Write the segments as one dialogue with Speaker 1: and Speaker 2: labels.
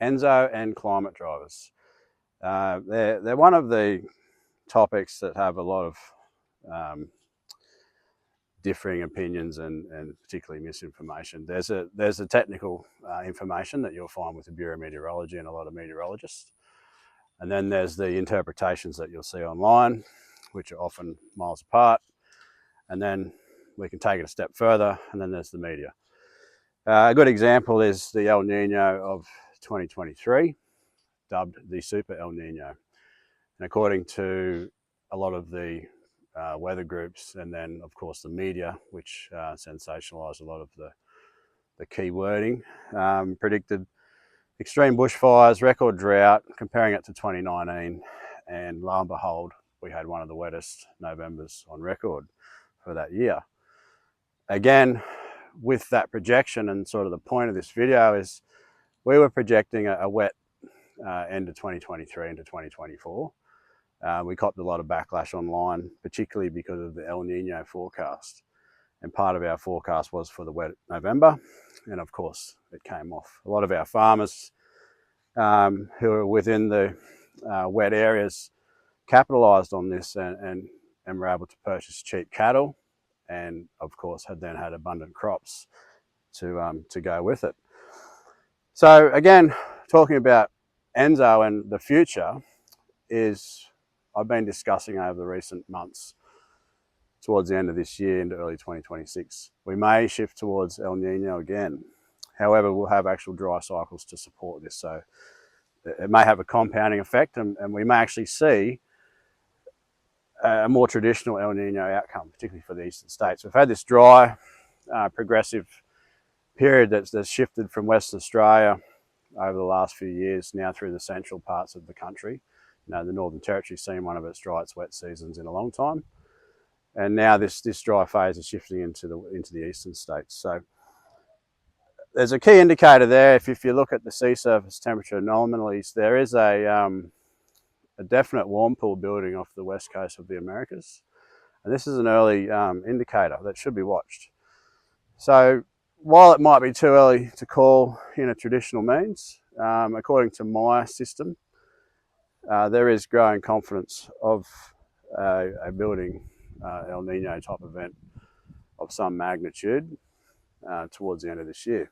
Speaker 1: ENSO and climate drivers. They're one of the topics that have a lot of differing opinions and particularly misinformation. There's a technical information that you'll find with the Bureau of Meteorology and a lot of meteorologists. And then there's the interpretations that you'll see online, which are often miles apart. And then we can take it a step further, and then there's the media. A good example is the El Niño of 2023, dubbed the Super El Niño. And according to a lot of the weather groups, and then of course the media, which sensationalised a lot of the key wording, predicted extreme bushfires, record drought, comparing it to 2019, and lo and behold, we had one of the wettest Novembers on record for that year. Again, with that projection, and sort of the point of this video is we were projecting a wet end of 2023 into 2024. We copped a lot of backlash online, particularly because of the El Niño forecast. And part of our forecast was for the wet November, and of course it came off. A lot of our farmers who are within the wet areas capitalised on this and were able to purchase cheap cattle, and of course had abundant crops to go with it. So again, talking about ENSO and the future is I've been discussing over the recent months towards the end of this year into early 2026. We may shift towards El Niño again. However, we'll have actual dry cycles to support this. So it may have a compounding effect, and we may actually see a more traditional El Niño outcome, particularly for the eastern states. We've had this dry, progressive period that's shifted from Western Australia over the last few years now through the central parts of the country. You know, the Northern Territory's seen one of its driest wet seasons in a long time. And now this dry phase is shifting into the eastern states. So there's a key indicator there. If you look at the sea surface temperature anomalies, there is a definite warm pool building off the west coast of the Americas. And this is an early indicator that should be watched. So while it might be too early to call in a traditional means, according to my system, there is growing confidence of a building El Niño type event of some magnitude towards the end of this year.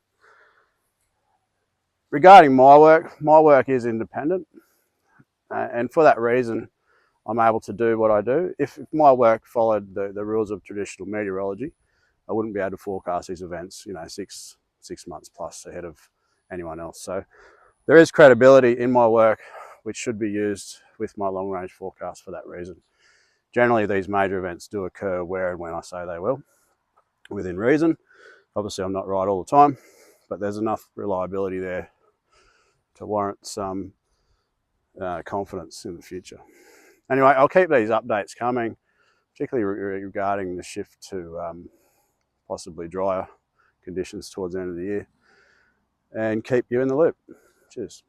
Speaker 1: Regarding my work is independent, and for that reason, I'm able to do what I do. If my work followed the rules of traditional meteorology, I wouldn't be able to forecast these events, you know, six months plus ahead of anyone else. So there is credibility in my work, which should be used with my long-range forecast for that reason. Generally, these major events do occur where and when I say they will, within reason. Obviously, I'm not right all the time, but there's enough reliability there to warrant some confidence in the future. Anyway, I'll keep these updates coming, particularly regarding the shift to possibly drier conditions towards the end of the year, and keep you in the loop. Cheers.